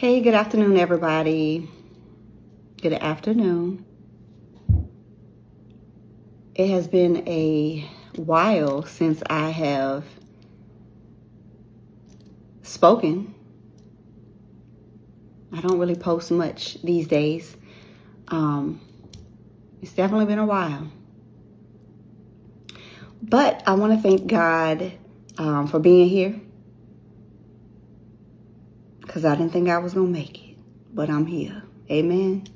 Hey, good afternoon, everybody. Good afternoon. It has been a while since I have spoken. I don't really post much these days. It's definitely been a while. But I want to thank God for being here, because I didn't think I was going to make it, but I'm here. Amen.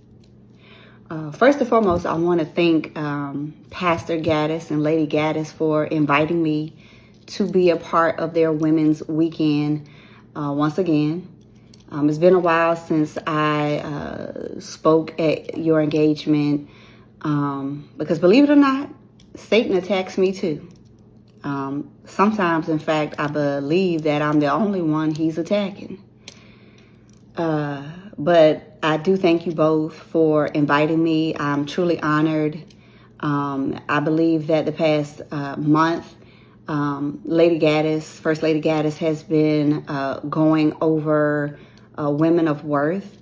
First and foremost, I want to thank Pastor Gaddis and Lady Gaddis for inviting me to be a part of their Women's Weekend once again. It's been a while since I spoke at your engagement because, believe it or not, Satan attacks me too. Sometimes, in fact, I believe that I'm the only one he's attacking. But I do thank you both for inviting me. I'm truly honored. I believe that the past month, Lady Gaddis, First Lady Gaddis, has been going over women of worth.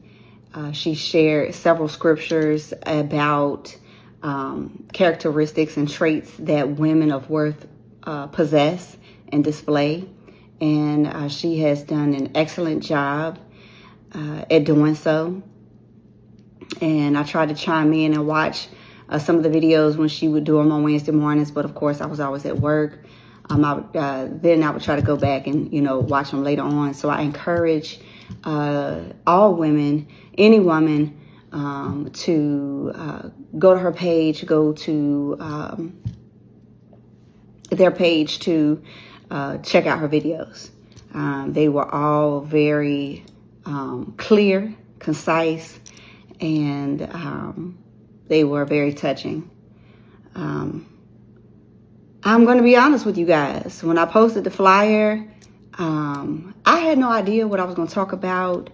She shared several scriptures about characteristics and traits that women of worth possess and display. And she has done an excellent job at doing so. And I tried to chime in and watch some of the videos when she would do them on Wednesday mornings, but of course I was always at work. Then I would try to go back and watch them later on. So I encourage all women, any woman, to go to her page, go to their page to check out her videos. They were all very clear, concise, and they were very touching. I'm going to be honest with you guys. When I posted the flyer, I had no idea what I was going to talk about.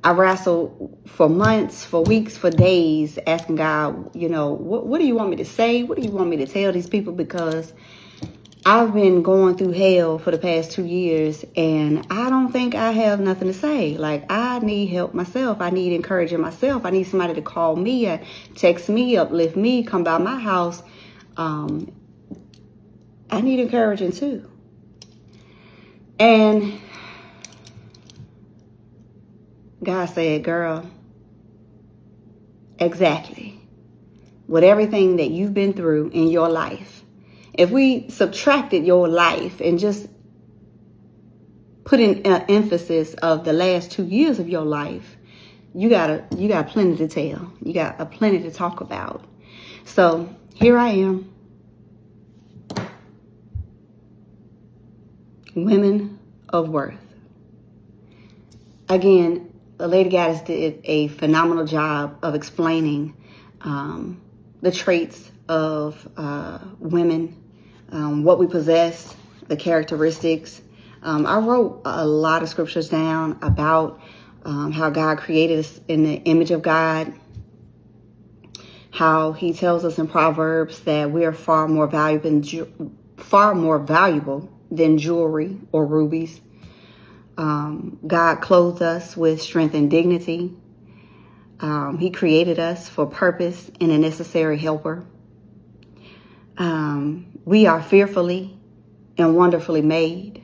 I wrestled for months, for weeks, for days, asking God, what do you want me to say? What do you want me to tell these people? Because I've been going through hell for the past 2 years, and I don't think I have nothing to say. Like, I need help myself. I need encouraging myself. I need somebody to call me, text me, uplift me, come by my house. I need encouraging too. And God said, girl, exactly. With everything that you've been through in your life, if we subtracted your life and just put an emphasis of the last 2 years of your life, you got plenty to tell. You got plenty to talk about. So here I am. Women of worth. Again, Lady Gaddis did a phenomenal job of explaining the traits of women, what we possess, the characteristics. I wrote a lot of scriptures down about how God created us in the image of God, how he tells us in Proverbs that we are far more valuable than jewelry or rubies. God clothed us with strength and dignity. He created us for purpose and a necessary helper. We are fearfully and wonderfully made.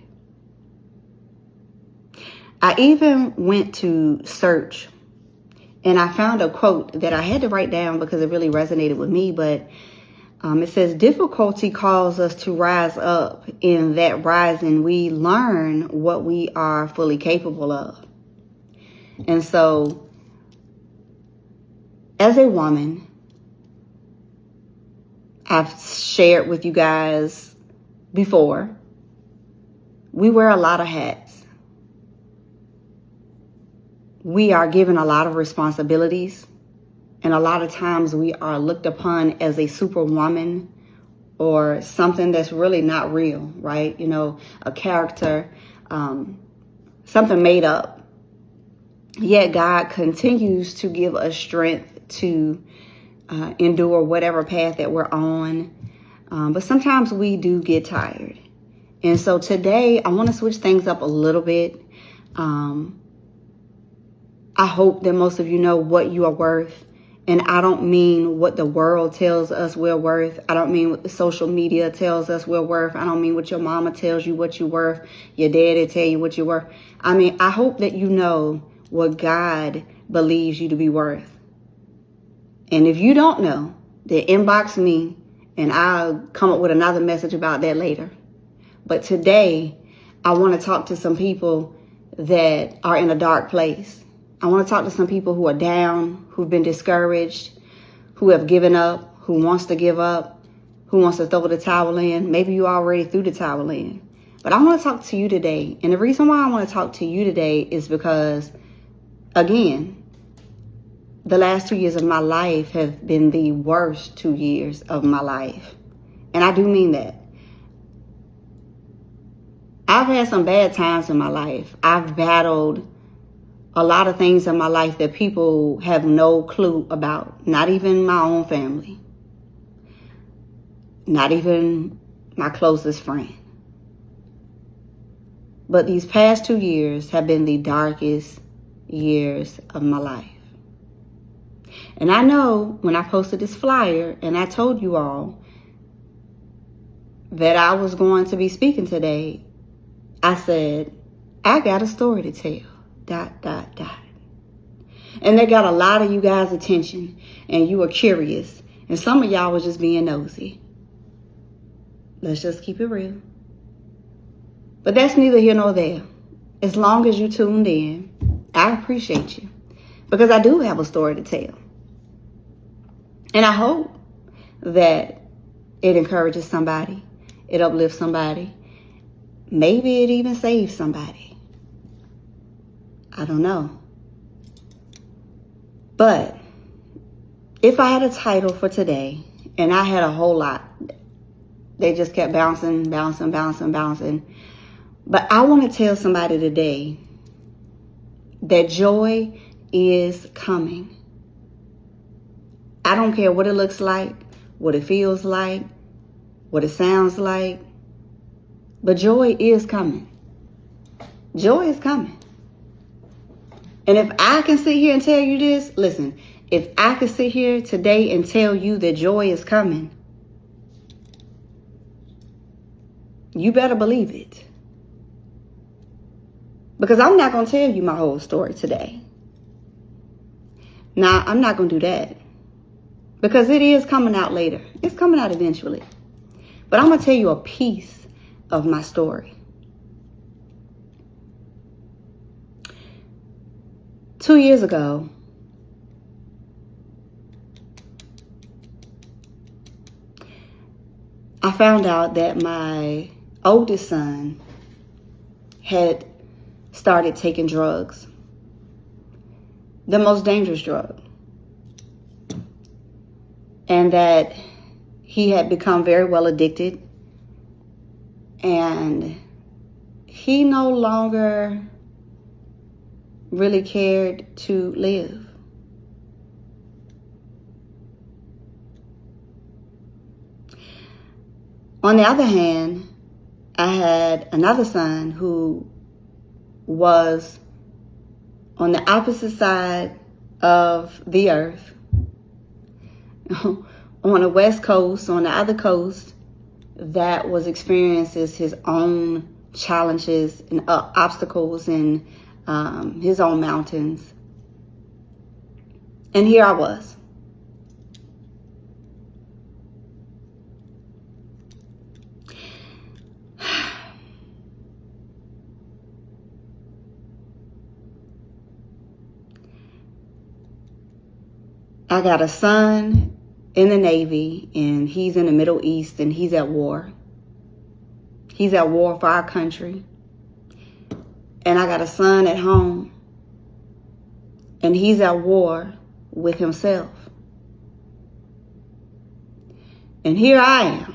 I even went to search, and I found a quote that I had to write down because it really resonated with me. But it says, difficulty calls us to rise up. In that rising, we learn what we are fully capable of. And so, as a woman, I've shared with you guys before, we wear a lot of hats. We are given a lot of responsibilities. And a lot of times we are looked upon as a superwoman or something that's really not real, right? A character, something made up. Yet God continues to give us strength to endure whatever path that we're on. But sometimes we do get tired. And so today I want to switch things up a little bit. I hope that most of you know what you are worth. And I don't mean what the world tells us we're worth. I don't mean what the social media tells us we're worth. I don't mean what your mama tells you what you're worth. Your daddy tell you what you're worth. I mean, I hope that you know what God believes you to be worth. And if you don't know, then inbox me and I'll come up with another message about that later. But today, I want to talk to some people that are in a dark place. I want to talk to some people who are down, who've been discouraged, who have given up, who wants to give up, who wants to throw the towel in. Maybe you already threw the towel in. But I want to talk to you today. And the reason why I want to talk to you today is because, again, the last 2 years of my life have been the worst 2 years of my life. And I do mean that. I've had some bad times in my life. I've battled a lot of things in my life that people have no clue about. Not even my own family. Not even my closest friend. But these past 2 years have been the darkest years of my life. And I know when I posted this flyer and I told you all that I was going to be speaking today, I said, I got a story to tell. ... And they got a lot of you guys' attention and you were curious. And some of y'all was just being nosy. Let's just keep it real. But that's neither here nor there. As long as you tuned in, I appreciate you. Because I do have a story to tell. And I hope that it encourages somebody. It uplifts somebody. Maybe it even saves somebody. I don't know. But if I had a title for today, and I had a whole lot, they just kept bouncing. But I want to tell somebody today that joy is coming. I don't care what it looks like, what it feels like, what it sounds like, but joy is coming. Joy is coming. And if I can sit here and tell you this, listen, if I can sit here today and tell you that joy is coming, you better believe it. Because I'm not going to tell you my whole story today. Now, I'm not going to do that. Because it is coming out later. It's coming out eventually. But I'm going to tell you a piece of my story. 2 years ago, I found out that my oldest son had started taking drugs. The most dangerous drug. And that he had become very well addicted. And he no longer really cared to live. On the other hand, I had another son who was on the opposite side of the earth, on the West Coast, on the other coast, that was experiencing his own challenges and obstacles and his own mountains. And here I was. I got a son in the Navy, and he's in the Middle East, and he's at war. He's at war for our country. And I got a son at home, and he's at war with himself. And here I am.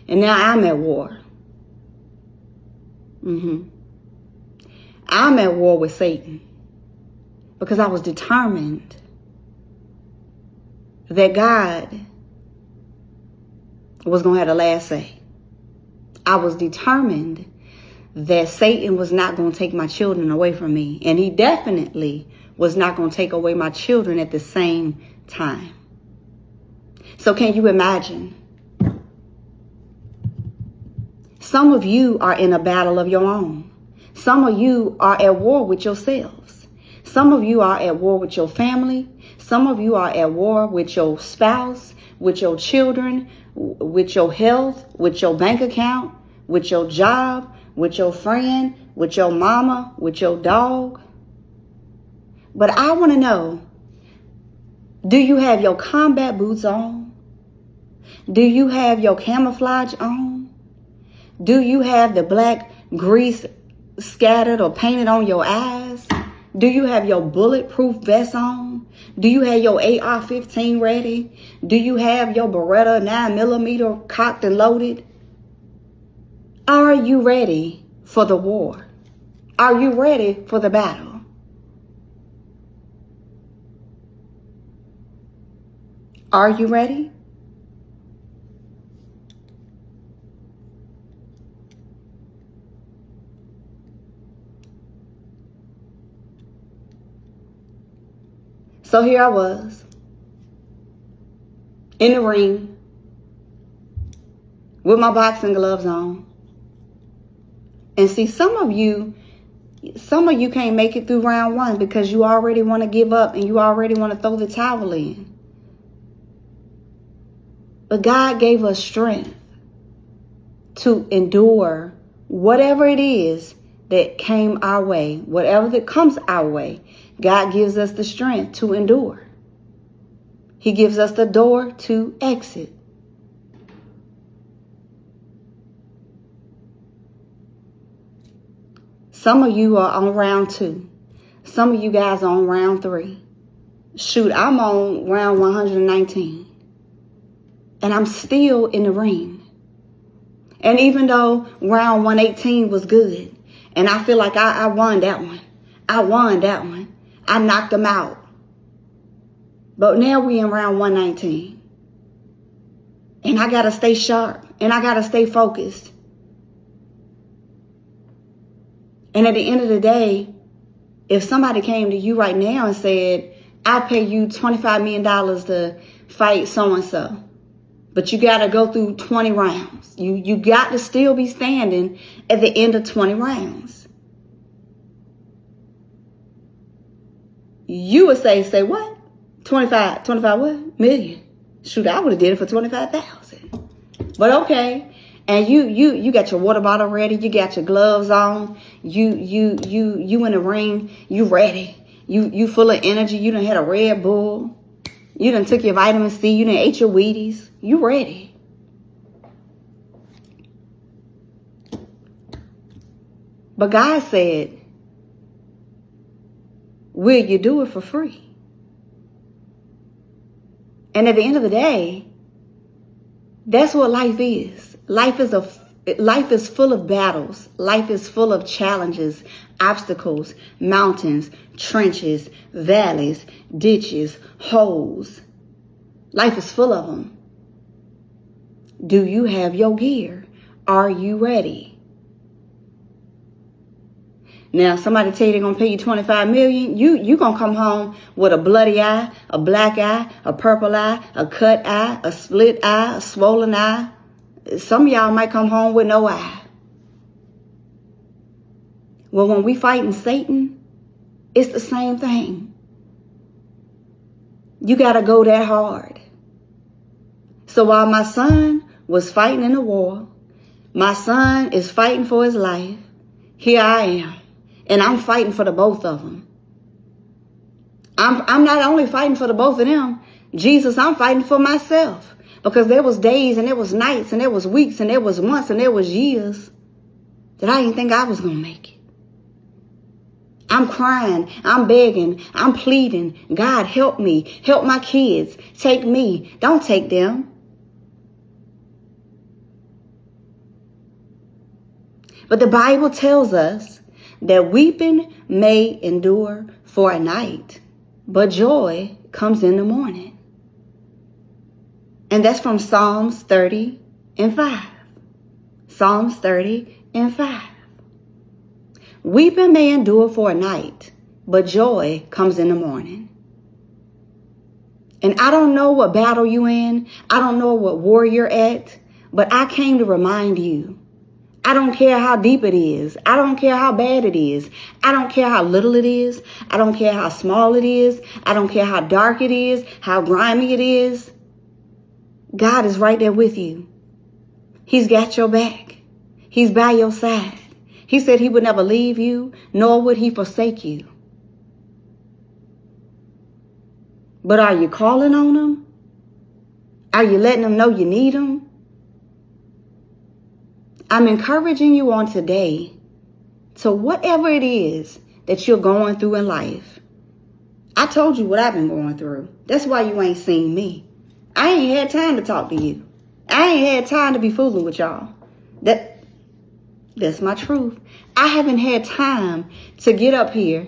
And now I'm at war. I'm at war with Satan. Because I was determined that God was going to have the last say. I was determined that Satan was not going to take my children away from me. And he definitely was not going to take away my children at the same time. So can you imagine? Some of you are in a battle of your own. Some of you are at war with yourselves. Some of you are at war with your family. Some of you are at war with your spouse, with your children, with your health, with your bank account, with your job, with your friend, with your mama, with your dog. But I want to know, do you have your combat boots on? Do you have your camouflage on? Do you have the black grease scattered or painted on your eyes? Do you have your bulletproof vest on? Do you have your AR-15 ready? Do you have your Beretta 9mm cocked and loaded? Are you ready for the war? Are you ready for the battle? Are you ready? So here I was in the ring with my boxing gloves on. And see, some of you can't make it through round one because you already want to give up and you already want to throw the towel in. But God gave us strength to endure whatever it is that came our way, whatever that comes our way. God gives us the strength to endure. He gives us the door to exit. Some of you are on round 2. Some of you guys are on round 3. Shoot, I'm on round 119. And I'm still in the ring. And even though round 118 was good, and I feel like I won that one. I won that one. I knocked them out. But now we in round 119. And I got to stay sharp. And I got to stay focused. And at the end of the day, if somebody came to you right now and said, I'll pay you $25 million to fight so-and-so, but you got to go through 20 rounds. You got to still be standing at the end of 20 rounds. You would say what? 25 what? Million. Shoot, I would have did it for 25,000. But okay. And you got your water bottle ready. You got your gloves on. You in the ring. You ready. You full of energy. You done had a Red Bull. You done took your vitamin C. You done ate your Wheaties. You ready. But God said, will you do it for free? And at the end of the day, that's what life is. Life is full of battles. Life is full of challenges, obstacles, mountains, trenches, valleys, ditches, holes. Life is full of them. Do you have your gear? Are you ready? Now, somebody tell you they're going to pay you $25 million. You going to come home with a bloody eye, a black eye, a purple eye, a cut eye, a split eye, a swollen eye. Some of y'all might come home with no eye. Well, when we fighting Satan, it's the same thing. You got to go that hard. So while my son was fighting in the war, my son is fighting for his life, here I am. And I'm fighting for the both of them. I'm not only fighting for the both of them. Jesus, I'm fighting for myself. Because there was days and there was nights and there was weeks and there was months and there was years that I didn't think I was going to make it. I'm crying. I'm begging. I'm pleading. God, help me. Help my kids. Take me. Don't take them. But the Bible tells us that weeping may endure for a night, but joy comes in the morning. And that's from Psalms 30 and 5. Psalms 30 and 5. Weeping may endure for a night, but joy comes in the morning. And I don't know what battle you're in. I don't know what war you're at, but I came to remind you. I don't care how deep it is. I don't care how bad it is. I don't care how little it is. I don't care how small it is. I don't care how dark it is, how grimy it is. God is right there with you. He's got your back. He's by your side. He said he would never leave you, nor would he forsake you. But are you calling on him? Are you letting him know you need him? I'm encouraging you on today to whatever it is that you're going through in life. I told you what I've been going through. That's why you ain't seen me. I ain't had time to talk to you. I ain't had time to be fooling with y'all. That's my truth. I haven't had time to get up here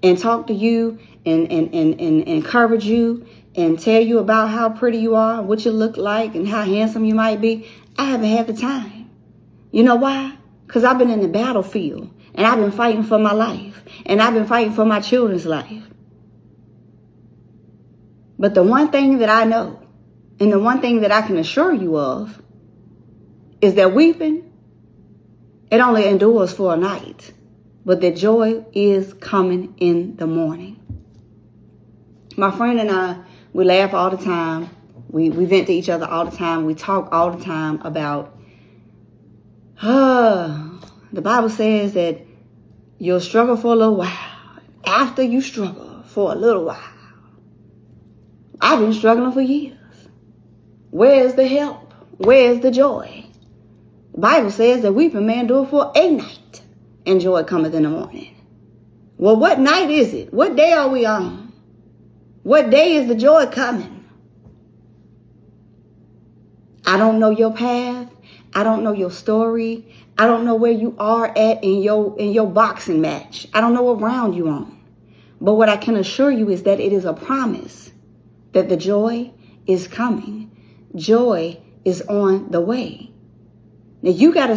and talk to you and encourage you and tell you about how pretty you are, what you look like, and how handsome you might be. I haven't had the time. You know why? Because I've been in the battlefield and I've been fighting for my life and I've been fighting for my children's life. But the one thing that I know and the one thing that I can assure you of is that weeping, it only endures for a night, but the joy is coming in the morning. My friend and I, we laugh all the time. We vent to each other all the time. We talk all the time about the Bible says that you'll struggle for a little while. After you struggle for a little while. I've been struggling for years. Where's the help? Where's the joy? The Bible says that weeping may endure for a night, and joy cometh in the morning. Well, what night is it? What day are we on? What day is the joy coming? I don't know your path. I don't know your story. I don't know where you are at in your boxing match. I don't know what round you're on. But what I can assure you is that it is a promise that the joy is coming. Joy is on the way. Now you gotta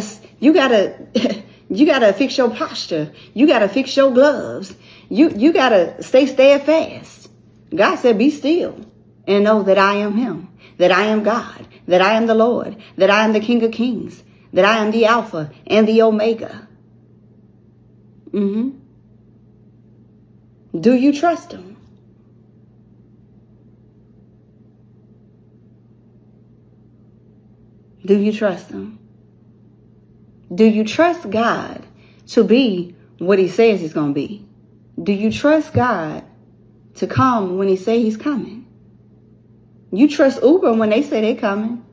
fix your posture. You gotta fix your gloves. You gotta stay steadfast. God said, be still and know that I am him, that I am God, that I am the Lord, that I am the King of Kings, that I am the Alpha and the Omega. Do you trust him? Do you trust him? Do you trust God to be what he says he's going to be? Do you trust God to come when he say he's coming? You trust Uber when they say they coming.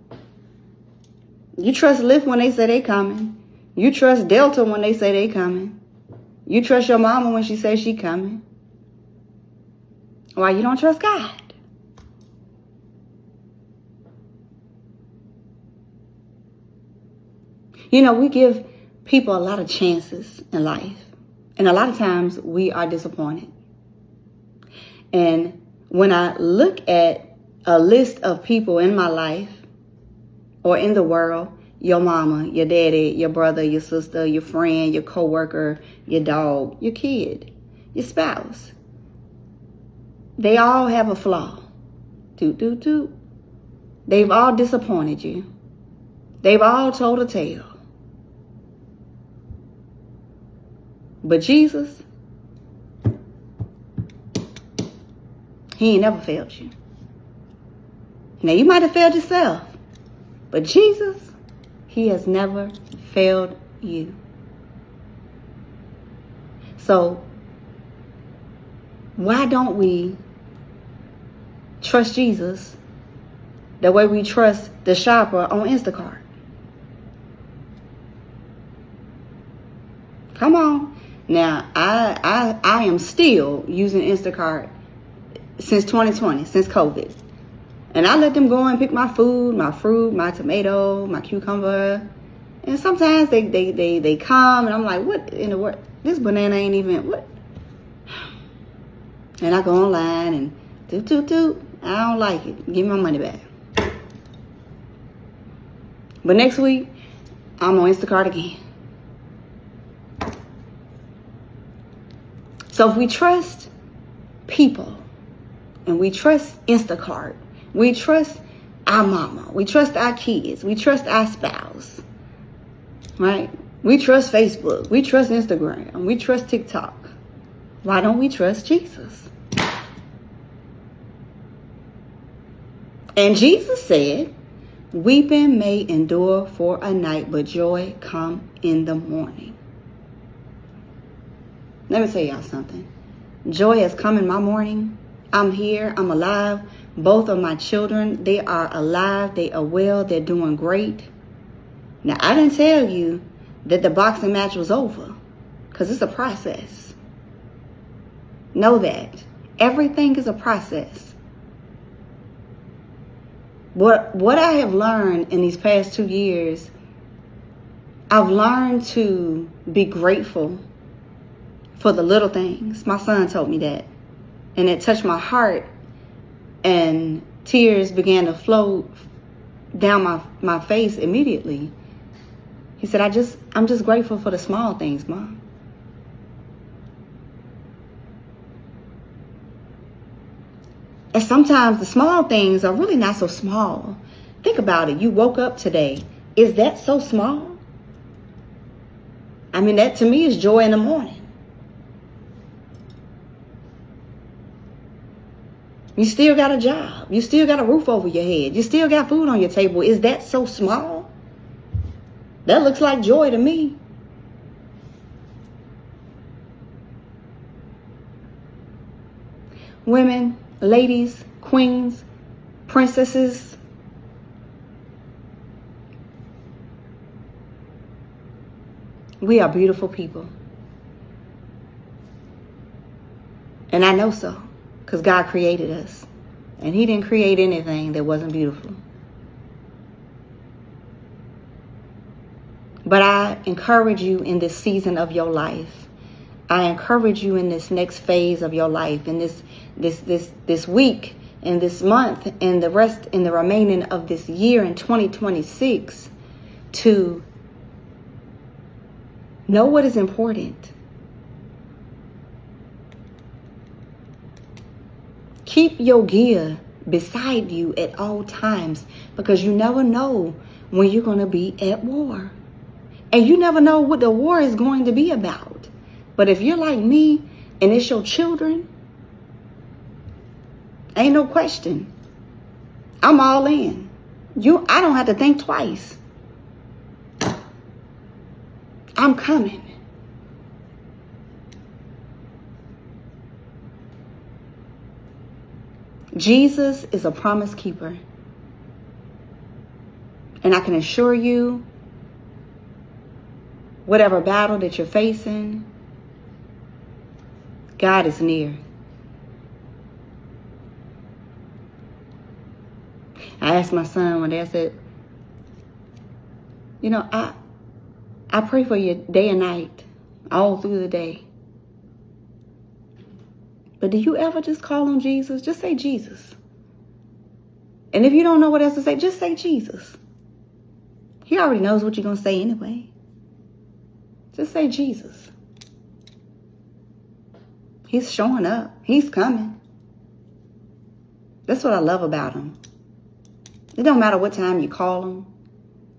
You trust Lyft when they say they coming. You trust Delta when they say they coming. You trust your mama when she says she coming. Why you don't trust God? You know, we give people a lot of chances in life. And a lot of times we are disappointed. And when I look at a list of people in my life or in the world, your mama, your daddy, your brother, your sister, your friend, your coworker, your dog, your kid, your spouse, they all have a flaw. They've all disappointed you. They've all told a tale. But Jesus, he ain't never failed you. Now, you might have failed yourself, but Jesus, he has never failed you. So, why don't we trust Jesus the way we trust the shopper on Instacart? Come on. Now, I am still using Instacart since 2020, since COVID. And I let them go and pick my food, my fruit, my tomato, my cucumber. And sometimes they come and I'm like, what in the world? This banana ain't even, what? And I go online and I don't like it. Give me my money back. But next week, I'm on Instacart again. So if we trust people, and we trust Instacart, we trust our mama, we trust our kids, we trust our spouse, right? We trust Facebook, we trust Instagram, we trust TikTok. Why don't we trust Jesus? And Jesus said, weeping may endure for a night, but joy come in the morning. Let me tell y'all something. Joy has come in my morning. I'm here. I'm alive. Both of my children, they are alive. They are well. They're doing great. Now, I didn't tell you that the boxing match was over, because it's a process. Know that. Everything is a process. What I have learned in these past 2 years, I've learned to be grateful for the little things. My son told me that. And it touched my heart. And tears began to flow down my face immediately. He said, I'm just grateful for the small things, Mom. And sometimes the small things are really not so small. Think about it. You woke up today. Is that so small? I mean, that to me is joy in the morning. You still got a job. You still got a roof over your head. You still got food on your table. Is that so small? That looks like joy to me. Women, ladies, queens, princesses, we are beautiful people. And I know so. Because God created us. And He didn't create anything that wasn't beautiful. But I encourage you in this season of your life. I encourage you in this next phase of your life. In this week, in this month, and the rest in the remaining of this year in 2026. To know what is important. Keep your gear beside you at all times, because you never know when you're going to be at war. And you never know what the war is going to be about. But if you're like me and it's your children, ain't no question. I'm all in. I don't have to think twice. I'm coming. Jesus is a promise keeper. And I can assure you, whatever battle that you're facing, God is near. I asked my son one day, I said, I pray for you day and night, all through the day. But do you ever just call on Jesus? Just say Jesus. And if you don't know what else to say, just say Jesus. He already knows what you're going to say anyway. Just say Jesus. He's showing up. He's coming. That's what I love about Him. It don't matter what time you call Him.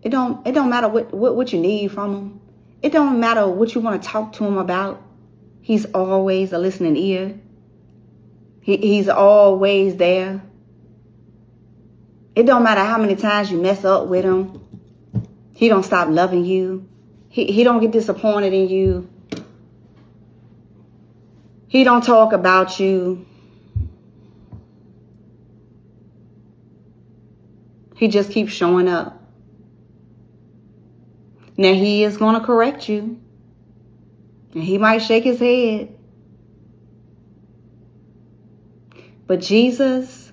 It don't matter what you need from Him. It don't matter what you want to talk to Him about. He's always a listening ear. He's always there. It don't matter how many times you mess up with Him. He don't stop loving you. He don't get disappointed in you. He don't talk about you. He just keeps showing up. Now He is going to correct you. And He might shake His head. But Jesus,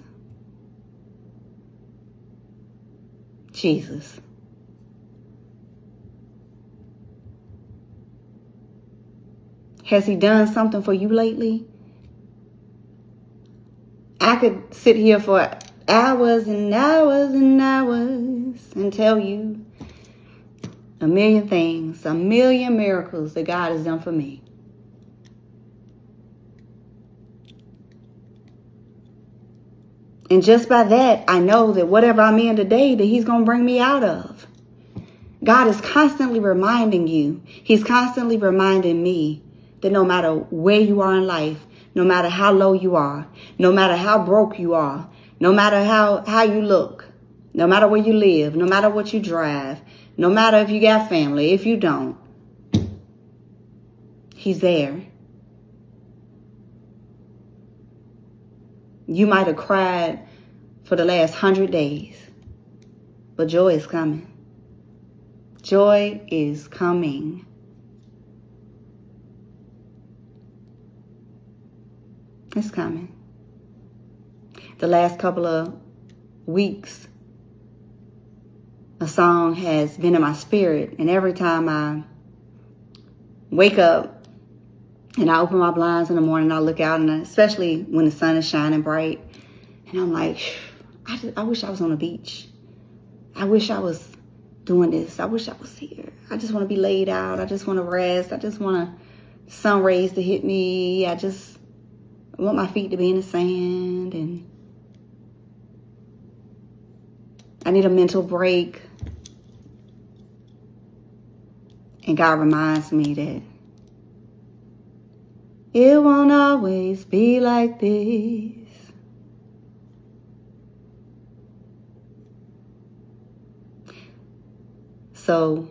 has He done something for you lately? I could sit here for hours and hours and hours and tell you a million things, a million miracles that God has done for me. And just by that, I know that whatever I'm in today, that he's going to bring me out of. God is constantly reminding you. He's constantly reminding me that no matter where you are in life, no matter how low you are, no matter how broke you are, no matter how you look, no matter where you live, no matter what you drive, no matter if you got family, if you don't, he's there. You might have cried for the last 100 days, but joy is coming. Joy is coming. It's coming. The last couple of weeks, a song has been in my spirit, and every time I wake up and I open my blinds in the morning, I look out, and especially when the sun is shining bright, and I'm like, I wish I was on the beach. I wish I was doing this. I wish I was here. I just want to be laid out. I just want to rest. I just want sun rays to hit me. I want my feet to be in the sand, and I need a mental break. And God reminds me that it won't always be like this. So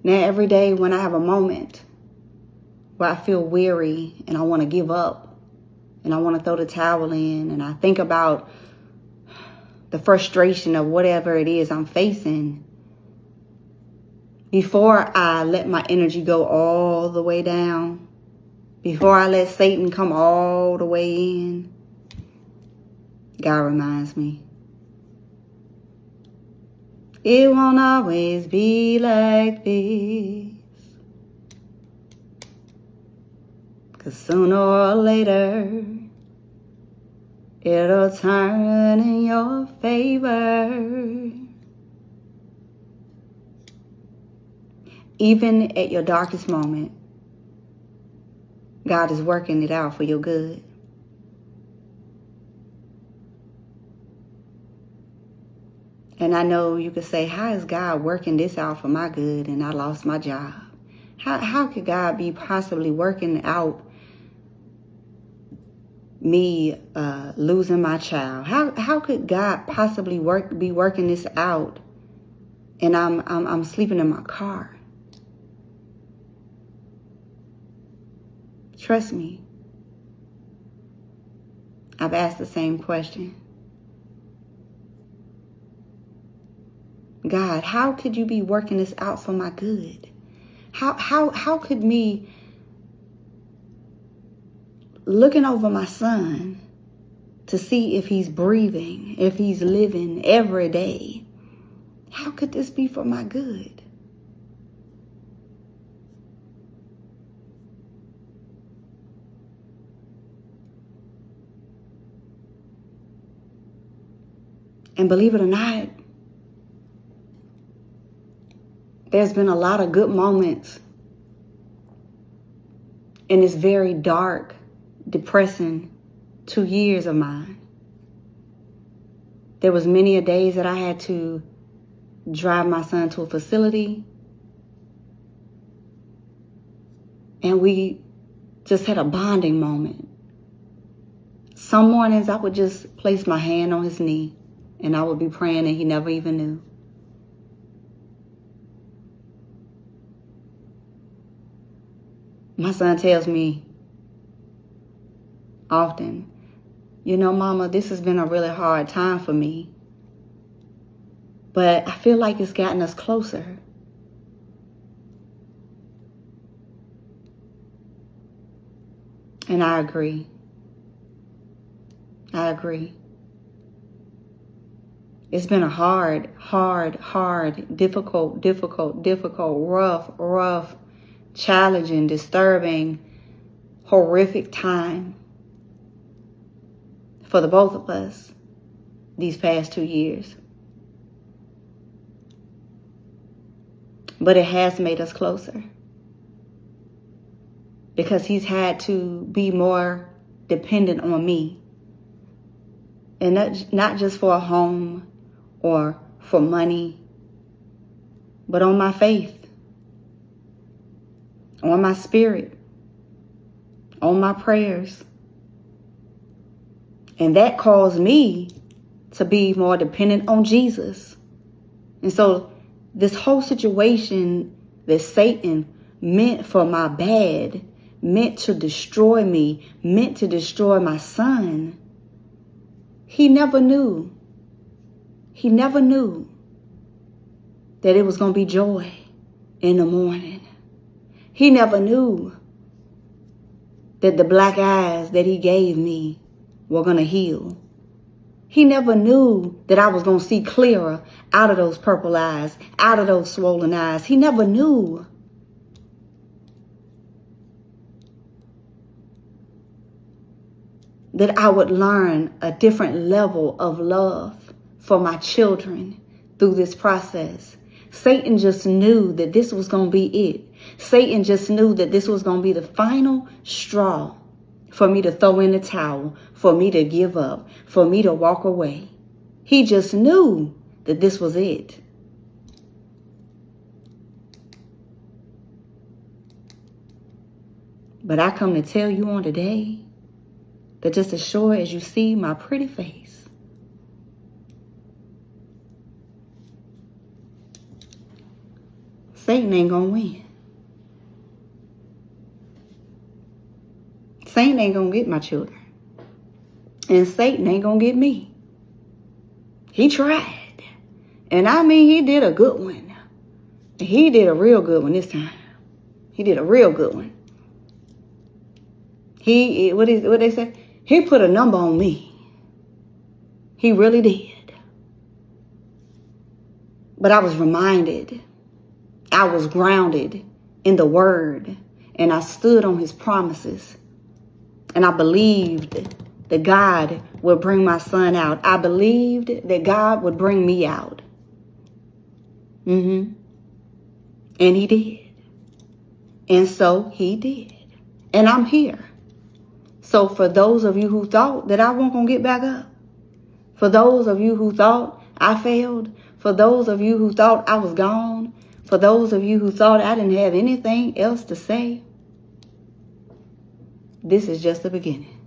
now every day when I have a moment where I feel weary and I want to give up and I want to throw the towel in, and I think about the frustration of whatever it is I'm facing, before I let my energy go all the way down, before I let Satan come all the way in, God reminds me, it won't always be like this. 'Cause sooner or later, it'll turn in your favor. Even at your darkest moment, God is working it out for your good. And I know you could say, how is God working this out for my good and I lost my job? How could God be possibly working out me losing my child? How could God possibly be working this out and I'm sleeping in my car? Trust me, I've asked the same question. God, how could you be working this out for my good? How could me looking over my son to see if he's breathing, if he's living every day, how could this be for my good? And believe it or not, there's been a lot of good moments in this very dark, depressing 2 years of mine. There was many a days that I had to drive my son to a facility, and we just had a bonding moment. Some mornings I would just place my hand on his knee and I would be praying and he never even knew. My son tells me often, you know, Mama, this has been a really hard time for me, but I feel like it's gotten us closer. And I agree. It's been a hard, difficult, rough, challenging, disturbing, horrific time for the both of us these past 2 years. But it has made us closer because he's had to be more dependent on me. And not just for a home or for money, but on my faith, on my spirit, on my prayers. And that caused me to be more dependent on Jesus. And so this whole situation that Satan meant for my bad, meant to destroy me, meant to destroy my son, he never knew. He never knew that it was going to be joy in the morning. He never knew that the black eyes that he gave me were going to heal. He never knew that I was going to see clearer out of those purple eyes, out of those swollen eyes. He never knew. That I would learn a different level of love for my children through this process. Satan just knew that this was going to be it. Satan just knew that this was going to be the final straw for me to throw in the towel, for me to give up, for me to walk away. He just knew that this was it. But I come to tell you on today that just as sure as you see my pretty face, Satan ain't gonna win. Satan ain't gonna get my children. And Satan ain't gonna get me. He tried. And I mean, he did a good one. He did a real good one this time. He did a real good one. What they say? He put a number on me. He really did. But I was reminded. I was grounded in the word. And I stood on his promises. And I believed that God would bring my son out. I believed that God would bring me out. And he did. And so he did. And I'm here. So for those of you who thought that I wasn't going to get back up, for those of you who thought I failed, for those of you who thought I was gone, for those of you who thought I didn't have anything else to say, this is just the beginning.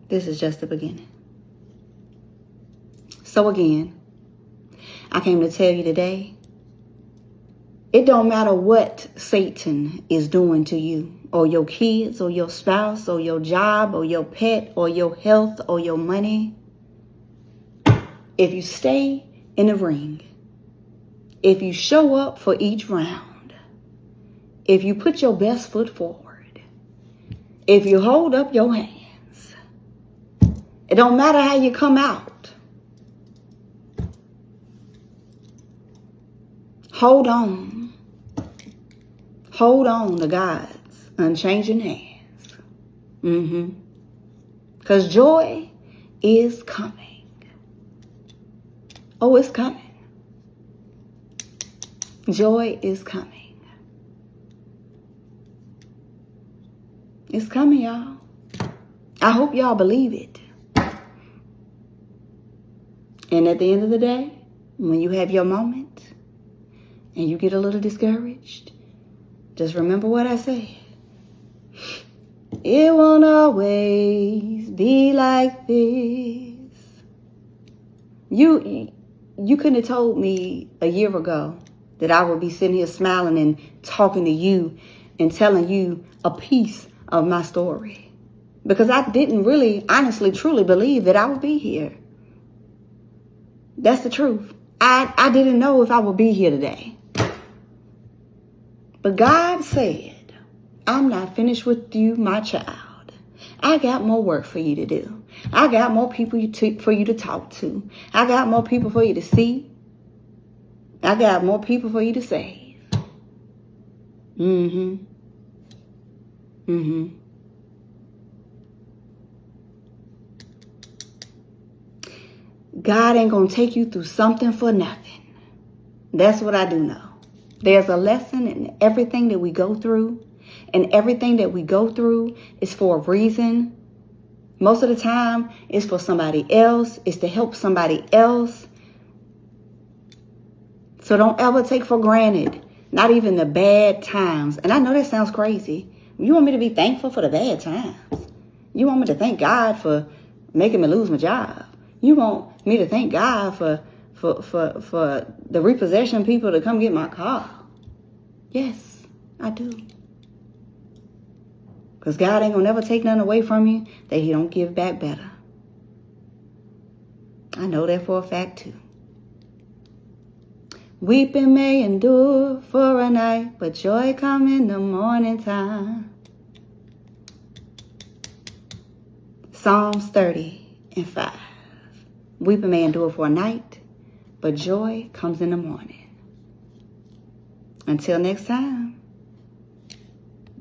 This is just the beginning. So again, I came to tell you today, it don't matter what Satan is doing to you, or your kids, or your spouse, or your job, or your pet, or your health, or your money. If you stay in the ring, if you show up for each round, if you put your best foot forward, if you hold up your hands, it don't matter how you come out. Hold on. Hold on to God's unchanging hands. Because joy is coming. Oh, it's coming. Joy is coming. It's coming, y'all. I hope y'all believe it. And at the end of the day, when you have your moment and you get a little discouraged, just remember what I said. It won't always be like this. You couldn't have told me a year ago that I would be sitting here smiling and talking to you and telling you a piece of my story. Because I didn't really, honestly, truly believe that I would be here. That's the truth. I didn't know if I would be here today. But God said, I'm not finished with you, my child. I got more work for you to do. I got more people for you to talk to. I got more people for you to see. I got more people for you to save. God ain't going to take you through something for nothing. That's what I do know. There's a lesson in everything that we go through. And everything that we go through is for a reason. Most of the time, it's for somebody else. It's to help somebody else. So don't ever take for granted, not even the bad times. And I know that sounds crazy. You want me to be thankful for the bad times. You want me to thank God for making me lose my job. You want me to thank God for the repossession people to come get my car. Yes, I do. Because God ain't going to never take nothing away from you that he don't give back better. I know that for a fact too. Weeping may endure for a night, but joy come in the morning time. Psalms 30:5. Weeping may endure for a night, but joy comes in the morning. Until next time.